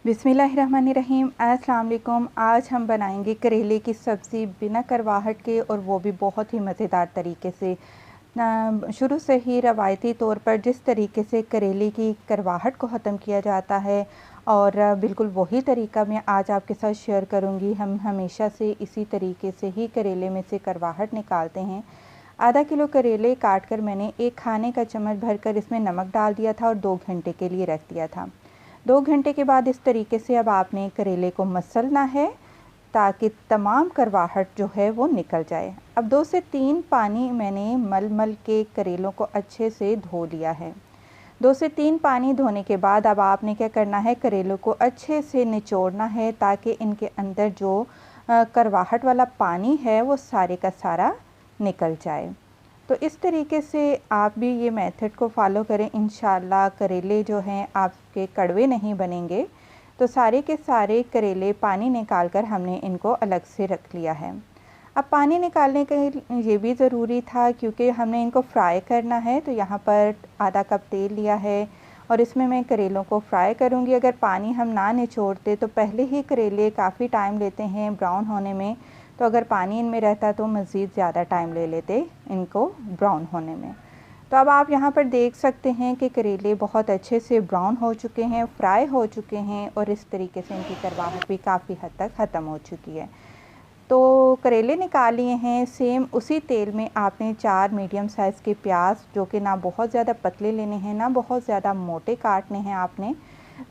बिस्मिल्लाहिर्रहमानिर्रहीम। अस्सलाम वालेकुम। आज हम बनाएंगे करेले की सब्ज़ी बिना करवाहट के, और वो भी बहुत ही मज़ेदार तरीके से। शुरू से ही रवायती तौर पर जिस तरीके से करेले की करवाहट को ख़त्म किया जाता है, और बिल्कुल वही तरीका मैं आज आपके साथ शेयर करूंगी। हम हमेशा से इसी तरीके से ही करेले में से करवाहट निकालते हैं। आधा किलो करेले काट कर मैंने एक खाने का चम्मच भरकर इसमें नमक डाल दिया था और 2 घंटे के लिए रख दिया था। 2 घंटे के बाद इस तरीके से अब आपने करेले को मसलना है ताकि तमाम करवाहट जो है वो निकल जाए। अब 2 से 3 पानी मैंने मल के करेलों को अच्छे से धो लिया है। 2 से 3 पानी धोने के बाद अब आपने क्या करना है, करेलों को अच्छे से निचोड़ना है ताकि इनके अंदर जो करवाहट वाला पानी है वो सारे का सारा निकल जाए। तो इस तरीके से आप भी ये मेथड को फॉलो करें, इंशाल्लाह करेले जो हैं आपके कड़वे नहीं बनेंगे। तो सारे के सारे करेले पानी निकाल कर हमने इनको अलग से रख लिया है। अब पानी निकालने के ये भी ज़रूरी था क्योंकि हमने इनको फ्राई करना है। तो यहाँ पर आधा कप तेल लिया है और इसमें मैं करेलों को फ्राई करूँगी। अगर पानी हम ना निचोड़ते तो पहले ही करेले काफ़ी टाइम लेते हैं ब्राउन होने में, तो अगर पानी इनमें रहता तो मज़ीद ज़्यादा टाइम ले लेते इनको ब्राउन होने में। तो अब आप यहाँ पर देख सकते हैं कि करेले बहुत अच्छे से ब्राउन हो चुके हैं, फ्राई हो चुके हैं, और इस तरीके से इनकी करवाहट भी काफ़ी हद तक ख़त्म हो चुकी है। तो करेले निकाल लिए हैं। सेम उसी तेल में आपने 4 मीडियम साइज़ के प्याज, जो कि ना बहुत ज़्यादा पतले लेने हैं ना बहुत ज़्यादा मोटे काटने हैं आपने,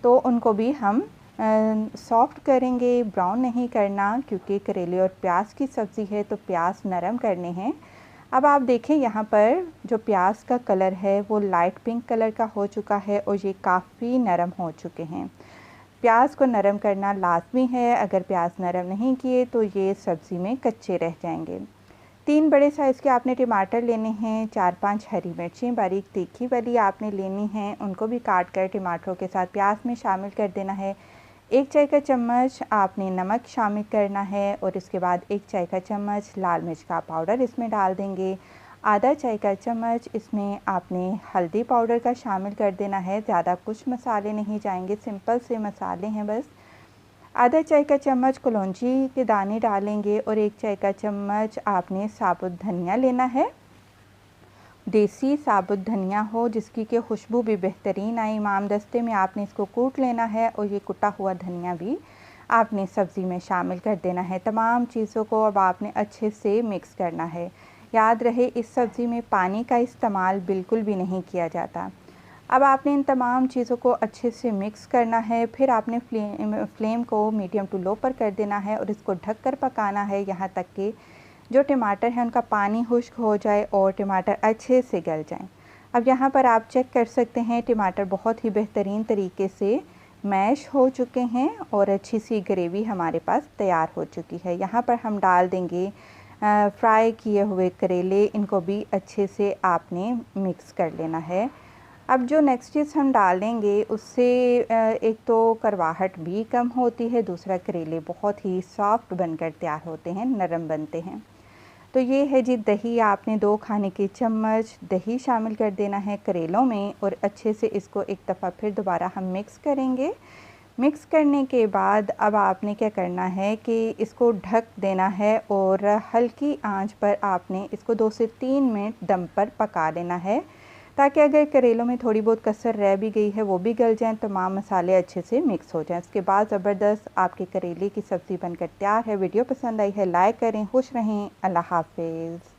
तो उनको भी हम सॉफ्ट करेंगे, ब्राउन नहीं करना, क्योंकि करेले और प्याज की सब्ज़ी है तो प्याज नरम करने हैं। अब आप देखें यहाँ पर जो प्याज का कलर है वो लाइट पिंक कलर का हो चुका है और ये काफ़ी नरम हो चुके हैं। प्याज को नरम करना लाजमी है, अगर प्याज नरम नहीं किए तो ये सब्ज़ी में कच्चे रह जाएंगे। 3 बड़े साइज़ के आपने टमाटर लेने हैं, 4-5 हरी मिर्चें बारीक तीखी वाली आपने लेनी हैं, उनको भी काट कर टमाटरों के साथ प्याज में शामिल कर देना है। 1 चाय का चम्मच आपने नमक शामिल करना है और इसके बाद 1 चाय का चम्मच लाल मिर्च का पाउडर इसमें डाल देंगे। आधा चाय का चम्मच इसमें आपने हल्दी पाउडर का शामिल कर देना है। ज़्यादा कुछ मसाले नहीं जाएंगे, सिंपल से मसाले हैं बस। आधा चाय का चम्मच कलौंजी के दाने डालेंगे और 1 चाय का चम्मच आपने साबुत धनिया लेना है। देसी साबुत धनिया हो जिसकी कि खुशबू भी बेहतरीन आए, इमाम दस्ते में आपने इसको कूट लेना है और ये कुटा हुआ धनिया भी आपने सब्ज़ी में शामिल कर देना है। तमाम चीज़ों को अब आपने अच्छे से मिक्स करना है। याद रहे इस सब्ज़ी में पानी का इस्तेमाल बिल्कुल भी नहीं किया जाता। अब आपने इन तमाम चीज़ों को अच्छे से मिक्स करना है। फिर आपने फ्लेम को मीडियम टू लो पर कर देना है और इसको ढक कर पकाना है यहाँ तक कि जो टमाटर है उनका पानी खुश्क हो जाए और टमाटर अच्छे से गल जाएं। अब यहाँ पर आप चेक कर सकते हैं टमाटर बहुत ही बेहतरीन तरीके से मैश हो चुके हैं और अच्छी सी ग्रेवी हमारे पास तैयार हो चुकी है। यहाँ पर हम डाल देंगे फ्राई किए हुए करेले, इनको भी अच्छे से आपने मिक्स कर लेना है। अब जो नेक्स्ट चीज़ हम डालेंगे उससे एक तो करवाहट भी कम होती है, दूसरा करेले बहुत ही सॉफ्ट बनकर तैयार होते हैं, नरम बनते हैं। तो ये है जी दही, आपने 2 खाने के चम्मच दही शामिल कर देना है करेलों में और अच्छे से इसको एक दफ़ा फिर दोबारा हम मिक्स करेंगे। मिक्स करने के बाद अब आपने क्या करना है कि इसको ढक देना है और हल्की आंच पर आपने इसको 2 से 3 मिनट दम पर पका लेना है, ताकि अगर करेलों में थोड़ी बहुत कसर रह भी गई है वो भी गल जाएं, तमाम मसाले अच्छे से मिक्स हो जाएं। उसके बाद ज़बरदस्त आपके करेले की सब्ज़ी बनकर तैयार है। वीडियो पसंद आई है लाइक करें। खुश रहें। अल्लाह हाफ़िज़।